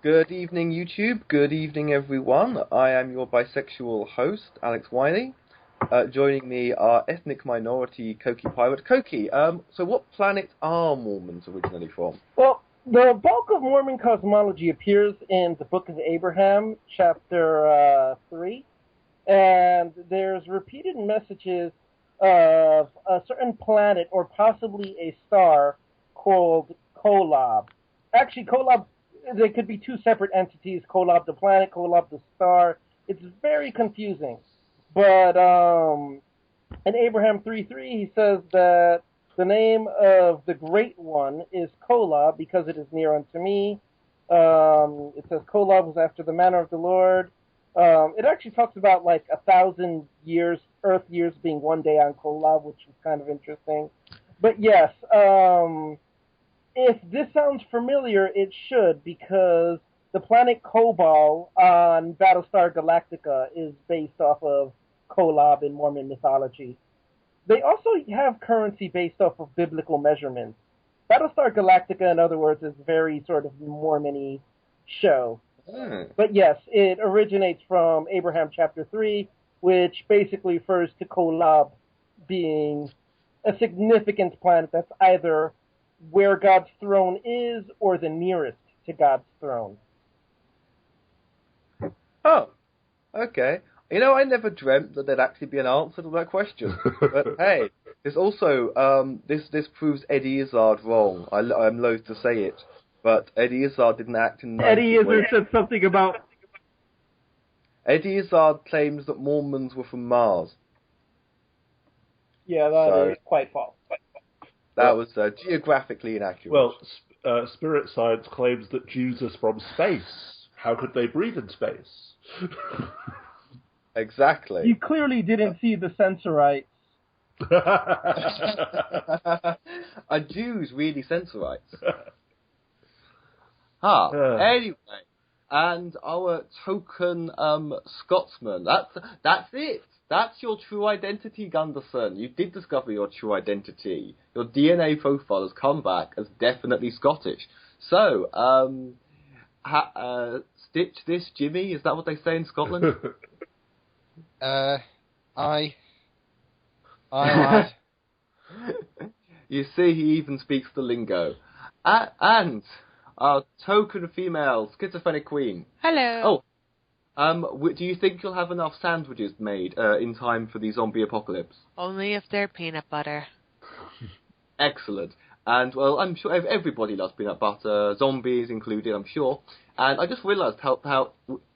Good evening, YouTube. Good evening, everyone. I am your bisexual host, Alex Wiley. Joining me are ethnic minority CoquiPirate. Coqui, so what planet are Mormons originally from? Well, the bulk of Mormon cosmology appears in the Book of Abraham, chapter 3, and there's repeated messages of a certain planet or possibly a star called Kolob. Actually, Kolob, they could be two separate entities, Kolob the planet, Kolob the star. It's very confusing. But in Abraham 3:3, he says that the name of the Great One is Kolob because it is near unto me. It says Kolob was after the manner of the Lord. It actually talks about like 1,000 years, Earth years being one day on Kolob, which is kind of interesting. But yes, if this sounds familiar, it should, because the planet Kobol on Battlestar Galactica is based off of Kolob in Mormon mythology. They also have currency based off of biblical measurements. Battlestar Galactica, in other words, is very sort of Mormon-y show. But yes, it originates from Abraham chapter 3, which basically refers to Kolob being a significant planet that's either where God's throne is or the nearest to God's throne. Oh, okay. You know, I never dreamt that there'd actually be an answer to that question. But hey, there's also, this proves Eddie Izzard wrong. I'm loath to say it, but Eddie Izzard didn't act in... Eddie Izzard said something about... Eddie Izzard claims that Mormons were from Mars. Yeah, that is quite false. That was geographically inaccurate. Well, Spirit Science claims that Jesus from space. How could they breathe in space? Exactly. You clearly didn't see the Sensorites. Are Jews really Sensorites? Anyway, and our token Scotsman. That's it. That's your true identity, Gunderson. You did discover your true identity. Your DNA profile has come back as definitely Scottish. So, stitch this, Jimmy. Is that what they say in Scotland? You see, he even speaks the lingo. And our token female, SchizophrenicQueen. Hello. Oh, do you think you'll have enough sandwiches made in time for the zombie apocalypse? Only if they're peanut butter. Excellent. And, well, I'm sure everybody loves peanut butter, zombies included, I'm sure. And I just realised how,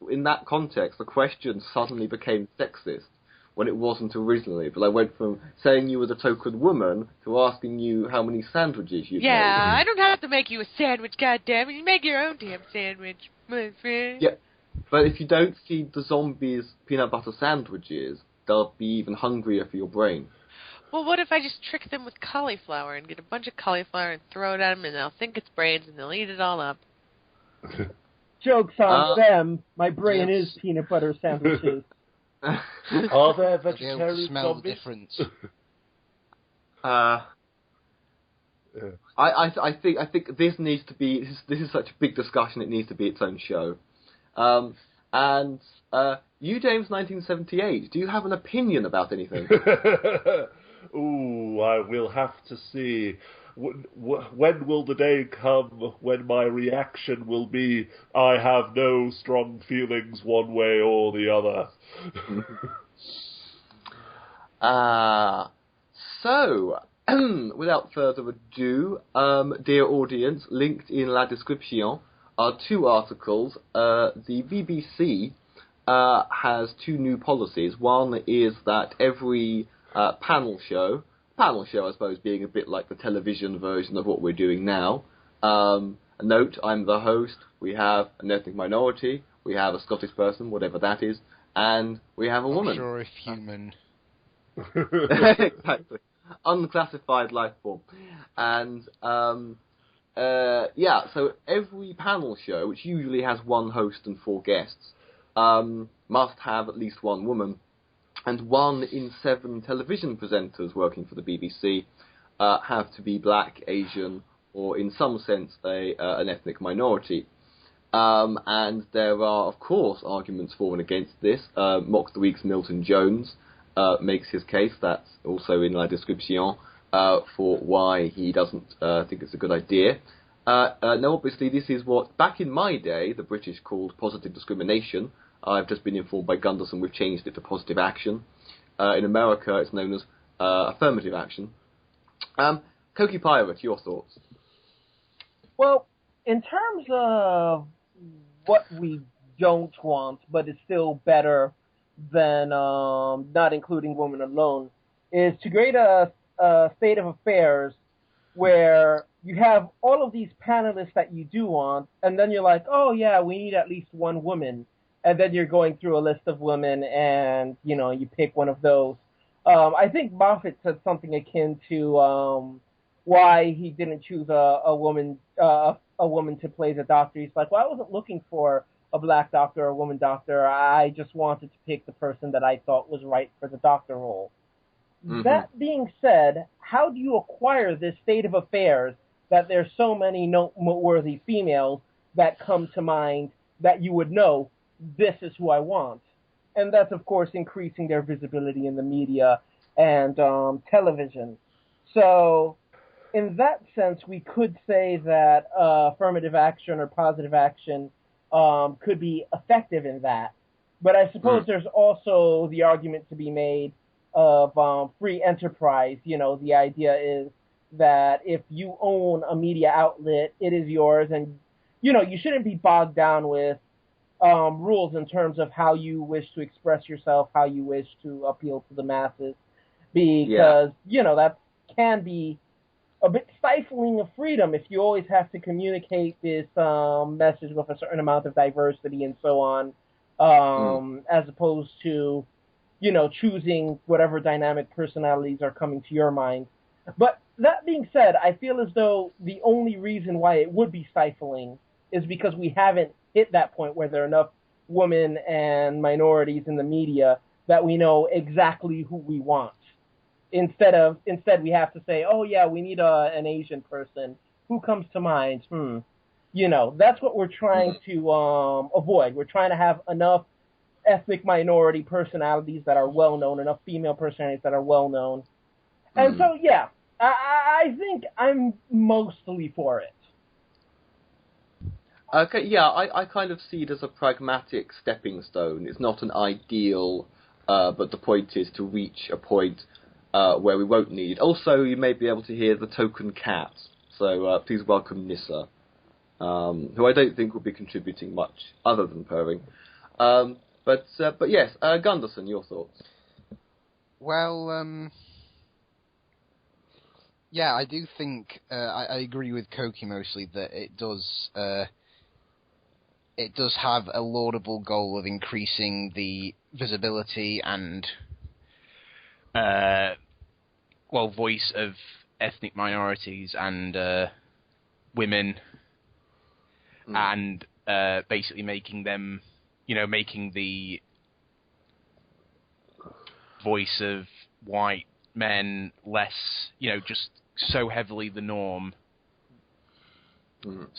in that context, the question suddenly became sexist, when it wasn't originally. But I went from saying you were the token woman to asking you how many sandwiches you'd made. Yeah, I don't have to make you a sandwich, goddammit. You make your own damn sandwich, my friend. Yeah, but if you don't feed the zombies peanut butter sandwiches, they'll be even hungrier for your brain. Well, what if I just trick them with cauliflower and get a bunch of cauliflower and throw it at them, and they'll think it's brains and they'll eat it all up? Joke's on them. My brain is peanut butter sandwiches. Are there vegetarian smell zombies? The difference. I think this needs to be. This is such a big discussion. It needs to be its own show. And you, James, 1978. Do you have an opinion about anything? Ooh, I will have to see. When will the day come when my reaction will be, I have no strong feelings one way or the other? So, without further ado, dear audience, linked in la description are two articles. The BBC has two new policies. One is that every panel show, I suppose, being a bit like the television version of what we're doing now. A note, I'm the host, we have an ethnic minority, we have a Scottish person, whatever that is, and we have a woman. Sure, if human. Exactly. Unclassified life form. And, so every panel show, which usually has one host and 4 guests, must have at least one woman. And 1 in 7 television presenters working for the BBC have to be black, Asian, or in some sense an ethnic minority. And there are, of course, arguments for and against this. Mock the Week's Milton Jones makes his case, that's also in La Description, for why he doesn't think it's a good idea. Now, obviously, this is what, back in my day, the British called positive discrimination. I've just been informed by Gunderson we've changed it to positive action. In America, it's known as affirmative action. CoquiPirate, your thoughts? Well, in terms of what we don't want, but is still better than not including women alone, is to create a state of affairs where you have all of these panelists that you do want, and then you're like, oh yeah, we need at least one woman. And then you're going through a list of women, and, you know, you pick one of those. I think Moffat said something akin to why he didn't choose a woman to play the doctor. He's like, well, I wasn't looking for a black doctor or a woman doctor. I just wanted to pick the person that I thought was right for the doctor role. Mm-hmm. That being said, how do you acquire this state of affairs that there's so many noteworthy females that come to mind that you would know, this is who I want? And that's, of course, increasing their visibility in the media and television. So, in that sense, we could say that affirmative action or positive action could be effective in that. But I suppose there's also the argument to be made of free enterprise. You know, the idea is that if you own a media outlet, it is yours, and, you know, you shouldn't be bogged down with rules in terms of how you wish to express yourself, how you wish to appeal to the masses, because, you know, that can be a bit stifling of freedom if you always have to communicate this message with a certain amount of diversity and so on, as opposed to, you know, choosing whatever dynamic personalities are coming to your mind. But that being said, I feel as though the only reason why it would be stifling is because we haven't hit that point where there are enough women and minorities in the media that we know exactly who we want. Instead, we have to say, oh yeah, we need an Asian person. Who comes to mind? You know, that's what we're trying to avoid. We're trying to have enough ethnic minority personalities that are well known, enough female personalities that are well known. And so, yeah, I think I'm mostly for it. Okay, yeah, I kind of see it as a pragmatic stepping stone. It's not an ideal, but the point is to reach a point where we won't need. Also, you may be able to hear the token cat, so please welcome Nissa, who I don't think will be contributing much other than purring. But yes, Gunderson, your thoughts? Well, yeah, I do think I agree with Cokie mostly that it does have a laudable goal of increasing the visibility and voice of ethnic minorities and women, and basically making them, you know, making the voice of white men less, you know, just so heavily the norm.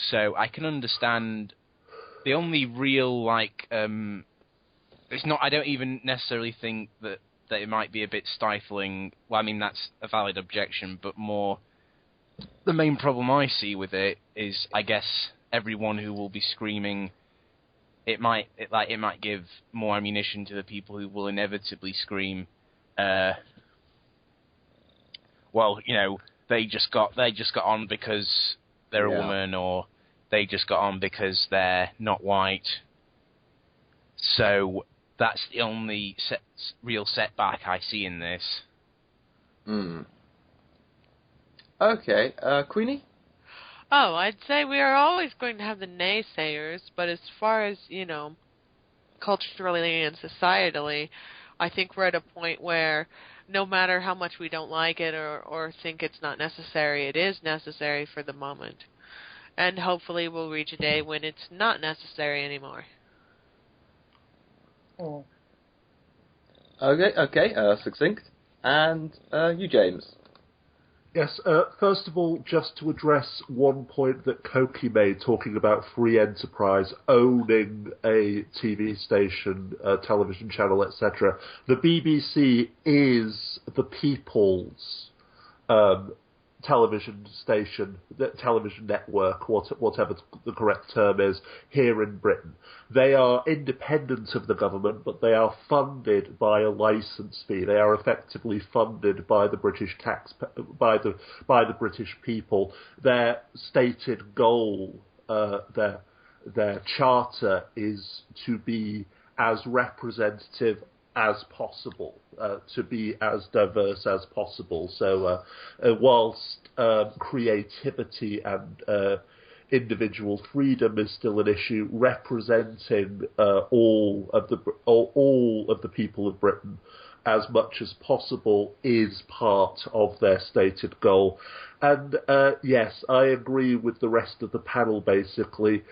So I can understand. The only real, like, it's not. I don't even necessarily think that it might be a bit stifling. Well, I mean, that's a valid objection, but more the main problem I see with it is, I guess, everyone who will be screaming. It might give more ammunition to the people who will inevitably scream. Well, you know, they just got on because they're a woman, or they just got on because they're not white. So that's the only real setback I see in this. Okay, Queenie? Oh, I'd say we are always going to have the naysayers, but as far as, you know, culturally and societally, I think we're at a point where no matter how much we don't like it or think it's not necessary, it is necessary for the moment. And hopefully we'll reach a day when it's not necessary anymore. Okay, succinct. And you, James? Yes, first of all, just to address one point that Koki made, talking about free enterprise owning a TV station, a television channel, etc. The BBC is the people's television station, television network, whatever the correct term is, here in Britain. They are independent of the government, but they are funded by a licence fee. They are effectively funded by the British by the British people. Their stated goal, their charter, is to be as representative as possible, to be as diverse as possible. So whilst creativity and individual freedom is still an issue, representing all of the people of Britain as much as possible is part of their stated goal. And yes, I agree with the rest of the panel, basically.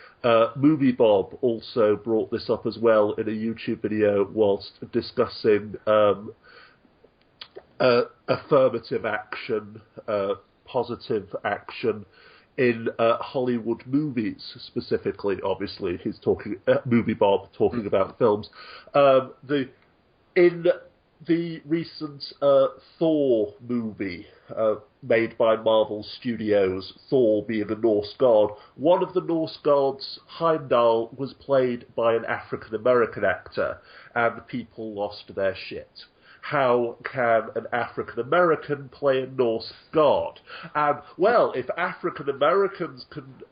Movie Bob also brought this up as well in a YouTube video whilst discussing affirmative action, positive action in Hollywood movies specifically. Obviously, he's talking, Movie Bob talking about films. In the recent Thor movie made by Marvel Studios, Thor being a Norse god, one of the Norse gods, Heimdall, was played by an African-American actor, and people lost their shit. How can an African-American play a Norse god? And, well, if African-Americans can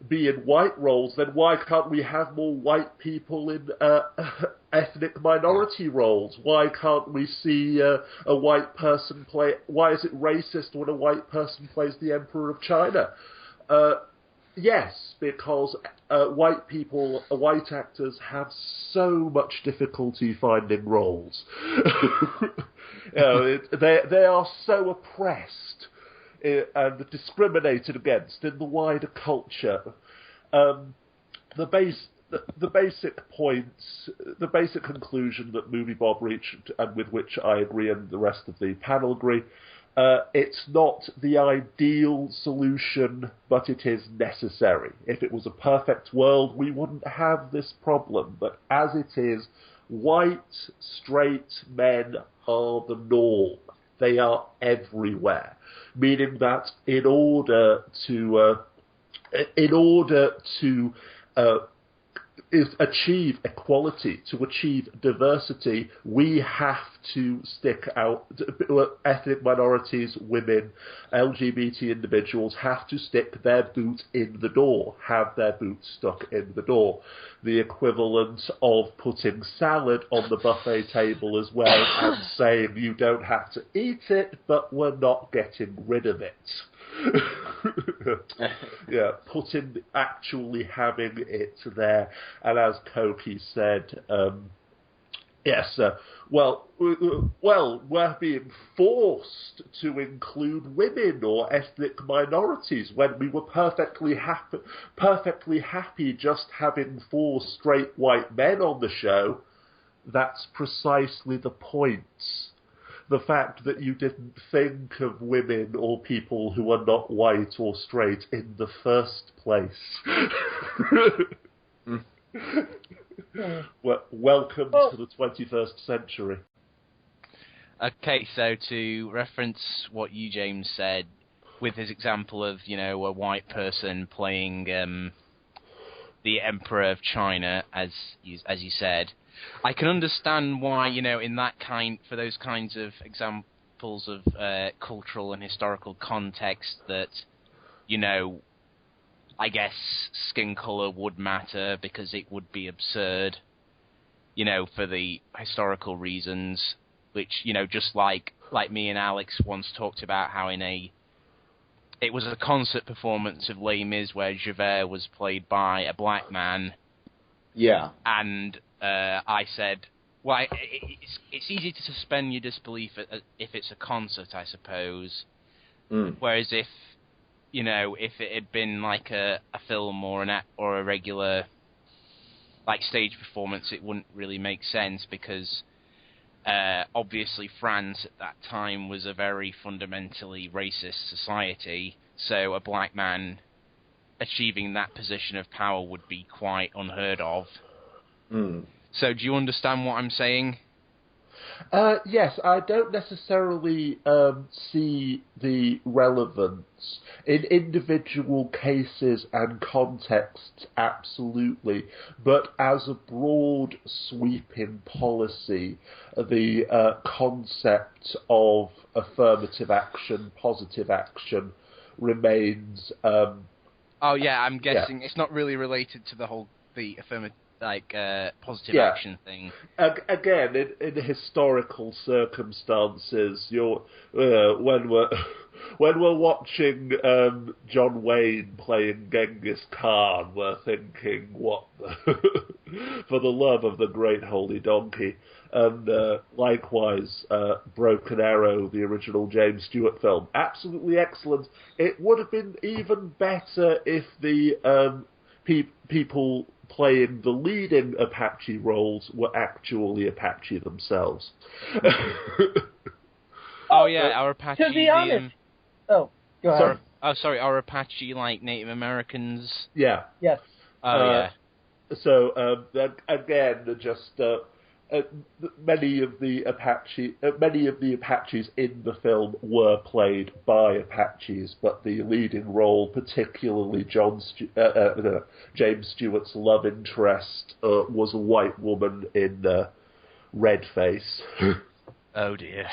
be in white roles, then why can't we have more white people in ethnic minority roles? Why can't we see a white person play... Why is it racist when a white person plays the Emperor of China? Yes, because white actors have so much difficulty finding roles. They are so oppressed and discriminated against in the wider culture. The basic points, the basic conclusion that Movie Bob reached, and with which I agree and the rest of the panel agree, it's not the ideal solution, but it is necessary. If it was a perfect world, we wouldn't have this problem. But as it is, white, straight men are the norm. They are everywhere, meaning that in order to achieve equality, to achieve diversity, we have to stick out. Ethnic minorities, women, LGBT individuals have to stick their boot in the door, have their boot stuck in the door. The equivalent of putting salad on the buffet table as well and saying you don't have to eat it, but we're not getting rid of it. Yeah, actually having it there. And as Koki said, yes, we're being forced to include women or ethnic minorities when we were perfectly happy just having 4 straight white men on the show. That's precisely the point. The fact that you didn't think of women or people who are not white or straight in the first place. Well, welcome to the 21st century. Okay, so to reference what you, James, said, with his example of, a white person playing the Emperor of China, as you said, I can understand why, in that for those kinds of examples of cultural and historical context that, I guess skin colour would matter because it would be absurd, for the historical reasons, which, just like me and Alex once talked about how it was a concert performance of Les Mis where Javert was played by a black man. Yeah. And I said, well, it's easy to suspend your disbelief if it's a concert, I suppose. Whereas if it had been like a film or a regular stage performance, it wouldn't really make sense because Obviously, France at that time was a very fundamentally racist society, so a black man achieving that position of power would be quite unheard of. So do you understand what I'm saying? Yes, I don't necessarily see the relevance. In individual cases and contexts, absolutely. But as a broad sweeping policy, the concept of affirmative action, positive action, remains... Oh yeah, I'm guessing it's not really related to the affirmative, positive action thing. Again, in historical circumstances, when we're watching John Wayne playing Genghis Khan, we're thinking, what for the love of the great holy donkey. And likewise, Broken Arrow, the original James Stewart film, absolutely excellent. It would have been even better if the people playing the leading Apache roles were actually Apache themselves. Oh yeah, our Apache. To be honest, go ahead. Sorry, our Apache Native Americans. Yeah. Yes. Yeah. So again, just many of the Apaches in the film were played by Apaches, but the leading role, particularly James Stewart's love interest, was a white woman in red face. Oh dear.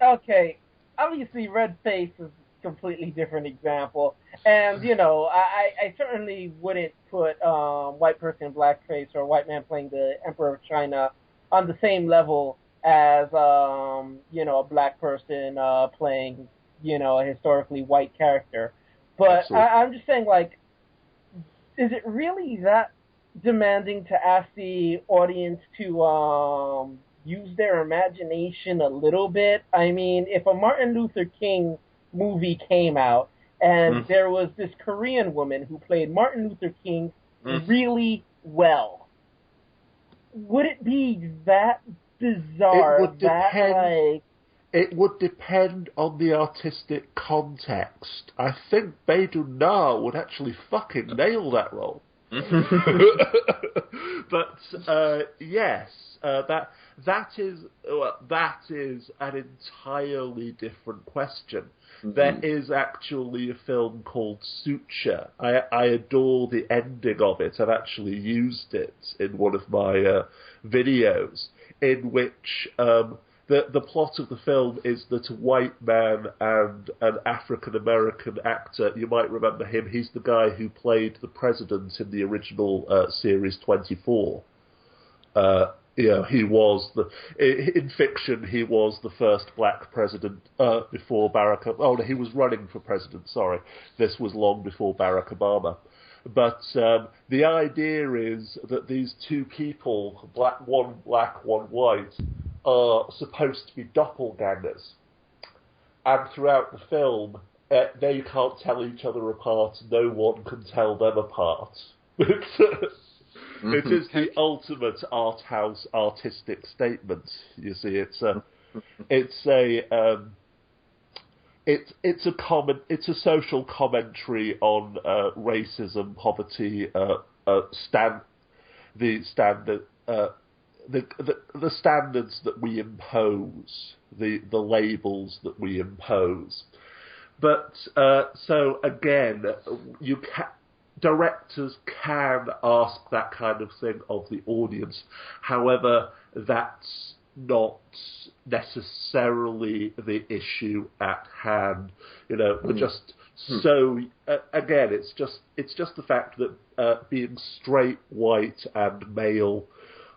Okay? Obviously, red face is a completely different example, and I certainly wouldn't put white person in blackface or white man playing the Emperor of China on the same level as a black person playing a historically white character. But I'm just saying, is it really that demanding to ask the audience to use their imagination a little bit? I mean, if a Martin Luther King movie came out and there was this Korean woman who played Martin Luther King really well, would it be that bizarre? It would depend on the artistic context. I think Baydun Nar would actually fucking nail that role. But yes, that is an entirely different question. There is actually a film called Suture. I adore the ending of it. I've actually used it in one of my videos, in which the plot of the film is that a white man and an African-American actor, you might remember him, he's the guy who played the president in the original series 24. He was in fiction, he was the first black president before Barack Obama. Oh, no, he was running for president, sorry. This was long before Barack Obama. But the idea is that these two people, one black, one white, are supposed to be doppelgangers. And throughout the film, they can't tell each other apart. No one can tell them apart. It is the ultimate art house artistic statement. You see, it's a social commentary on racism, poverty, the standards that we impose, the labels that we impose. But so again, directors can ask that kind of thing of the audience. However, that's not necessarily the issue at hand. We're just so again, it's just the fact that being straight, white, and male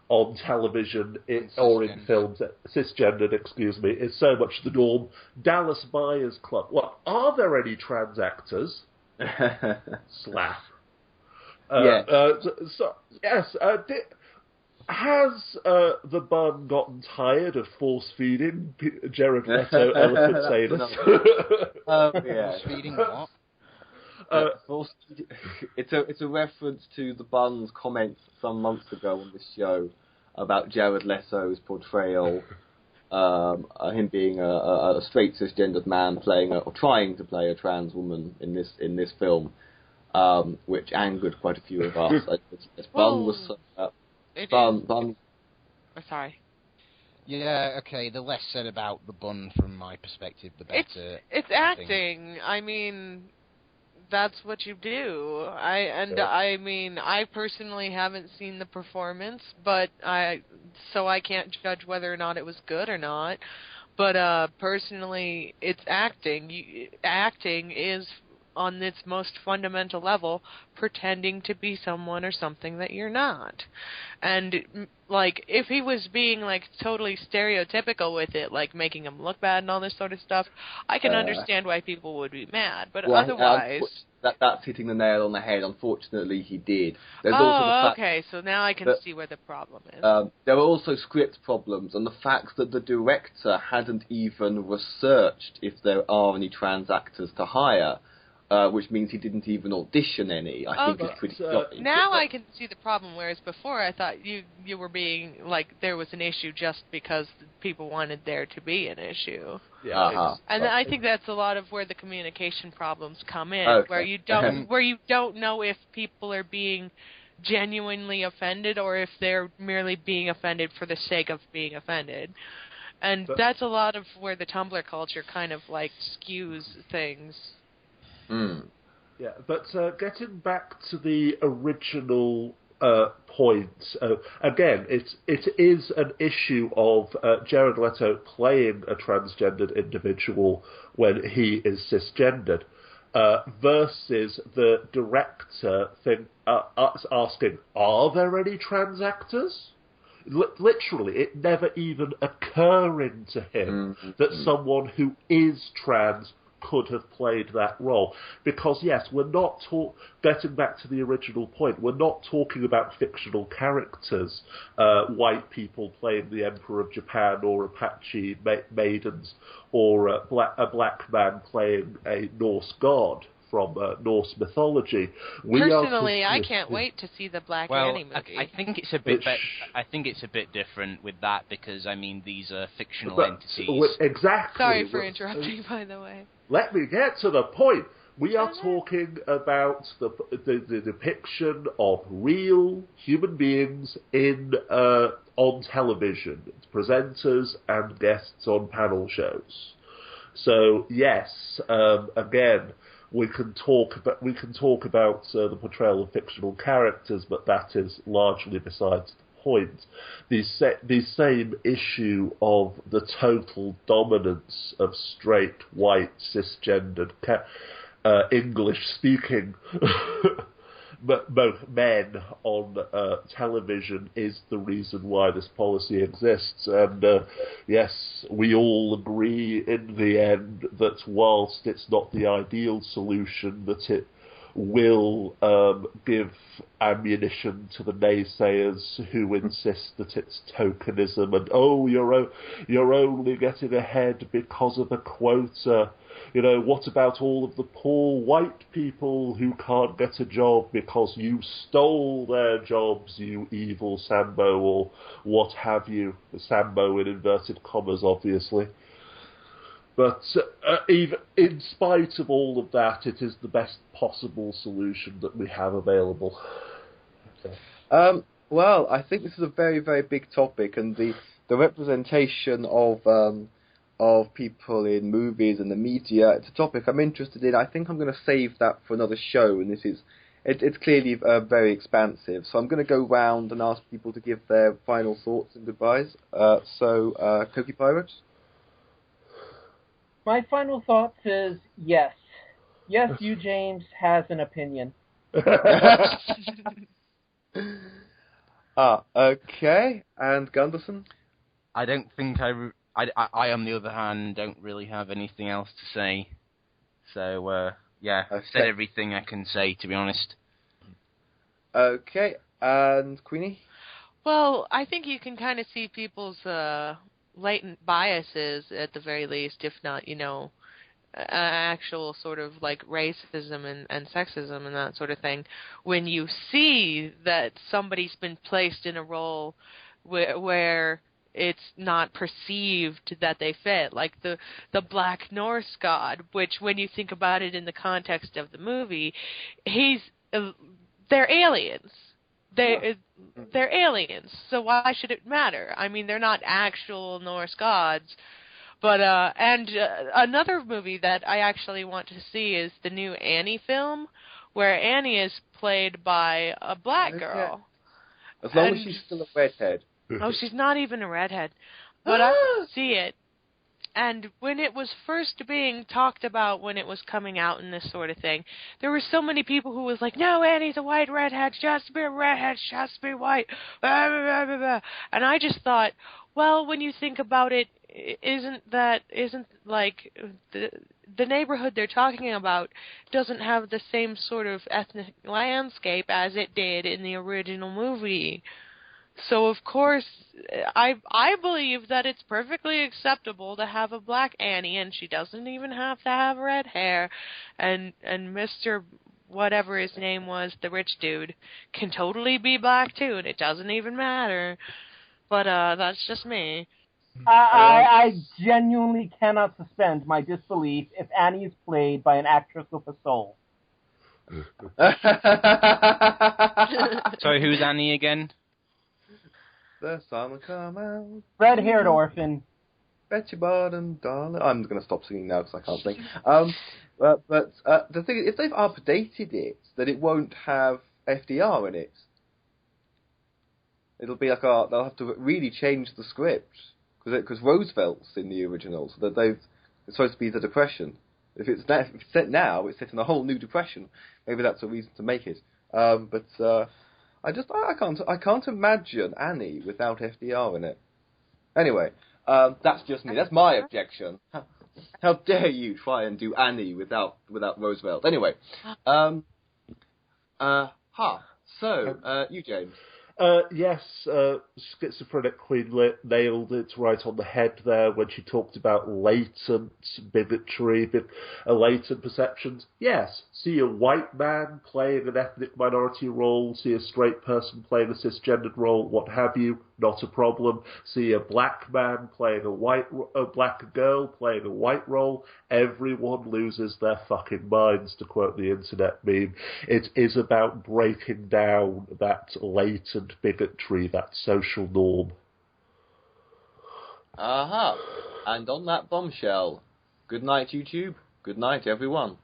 on television or in films, cisgendered, is so much the norm. Dallas Buyers Club. Well, are there any trans actors? Slap. Yes. Has the Bun gotten tired of force-feeding Jared Leto elephant anus? Force-feeding what? It's a reference to the Bun's comments some months ago on this show about Jared Leto's portrayal, him being a straight cisgendered man playing or trying to play a trans woman in this film, which angered quite a few of us. Sorry. Yeah, okay, the less said about the bun from my perspective, the better. It's acting. I mean, that's what you do. I mean, I personally haven't seen the performance, but so I can't judge whether or not it was good or not. But personally, it's acting. Acting is, on its most fundamental level, pretending to be someone or something that you're not. And, like, if he was being, like, totally stereotypical with it, like making him look bad and all this sort of stuff, I can understand why people would be mad. But otherwise... That's hitting the nail on the head. Unfortunately, he did. There's also the fact okay, so now I can see where the problem is. There are also script problems, and the fact that the director hadn't even researched if there are any trans actors to hire, which means he didn't even audition any, I think is pretty shocking. Now I can see the problem, whereas before I thought you were being, like, there was an issue just because people wanted there to be an issue. Yeah, and I think that's a lot of where the communication problems come in, where you don't know if people are being genuinely offended or if they're merely being offended for the sake of being offended. And that's a lot of where the Tumblr culture kind of, like, skews things. Yeah, but getting back to the original point, again, it is an issue of Jared Leto playing a transgendered individual when he is cisgendered, versus the director asking, are there any trans actors? Literally, it never even occurring to him that someone who is trans could have played that role. Because, yes, we're not getting back to the original point, we're not talking about fictional characters, white people playing the Emperor of Japan or Apache maidens, or a black man playing a Norse god from Norse mythology. Personally, I can't wait to see the Black Annie movie. I think it's a bit. I think it's a bit different with that because these are fictional entities. Exactly. Sorry for interrupting, by the way. Let me get to the point. We are talking about the depiction of real human beings on television, presenters and guests on panel shows. So yes, again, we can talk about the portrayal of fictional characters, but that is largely besides the point. The same issue of the total dominance of straight, white, cisgendered, English-speaking men on television is the reason why this policy exists. And yes, we all agree in the end that whilst it's not the ideal solution, that it will give ammunition to the naysayers who insist that it's tokenism and, you're only getting ahead because of a quota. You know, what about all of the poor white people who can't get a job because you stole their jobs, you evil Sambo, or what have you? Sambo in inverted commas, obviously. But even in spite of all of that, it is the best possible solution that we have available. Okay. Well, I think this is a very, very big topic, and the representation of people in movies and the media, it's a topic I'm interested in. I think I'm going to save that for another show, and it's clearly very expansive. So I'm going to go round and ask people to give their final thoughts and goodbyes. CoquiPirate? My final thoughts is yes. Yes, you, James, has an opinion. Okay. And Gunderson? I don't think I, on the other hand, don't really have anything else to say. So, I've said everything I can say, to be honest. Okay. And Queenie? Well, I think you can kind of see people's latent biases, at the very least, if not, actual sort of like racism and sexism and that sort of thing, when you see that somebody's been placed in a role where it's not perceived that they fit, like the Black Norse god, which when you think about it in the context of the movie, they're aliens. They're aliens, so why should it matter? I mean, they're not actual Norse gods. But another movie that I actually want to see is the new Annie film, where Annie is played by a black girl. As long as she's still a redhead. Oh, she's not even a redhead. But I see it. And when it was first being talked about, when it was coming out and this sort of thing, there were so many people who was like, no, Annie's a white redhead, she has to be a redhead, she has to be white, blah, blah, blah, blah. And I just thought, well, when you think about it, isn't like the neighborhood they're talking about doesn't have the same sort of ethnic landscape as it did in the original movie. So of course, I believe that it's perfectly acceptable to have a black Annie, and she doesn't even have to have red hair, and Mr. whatever his name was, the rich dude, can totally be black too, and it doesn't even matter. But that's just me. I genuinely cannot suspend my disbelief if Annie is played by an actress with a soul. Sorry, who's Annie again? The sun will come out. Red-haired orphan. Bet your bottom dollar. I'm going to stop singing now because I can't sing. But the thing is, if they've updated it, then it won't have FDR in it. It'll be like they'll have to really change the script because Roosevelt's in the original, so that it's supposed to be the Depression. If it's set now, it's set in a whole new Depression. Maybe that's a reason to make it. I can't imagine Annie without FDR in it. Anyway, that's just me. That's my objection. How dare you try and do Annie without Roosevelt? Anyway, So, you, James. Yes, SchizophrenicQueen nailed it right on the head there when she talked about latent bigotry, latent perceptions. Yes, see a white man playing an ethnic minority role, see a straight person playing a cisgendered role, what have you, not a problem. See a black man playing a black girl playing a white role, everyone loses their fucking minds, to quote the internet meme. It is about breaking down that latent bigotry, that social norm. Aha. And on that bombshell, good night, YouTube. Good night, everyone.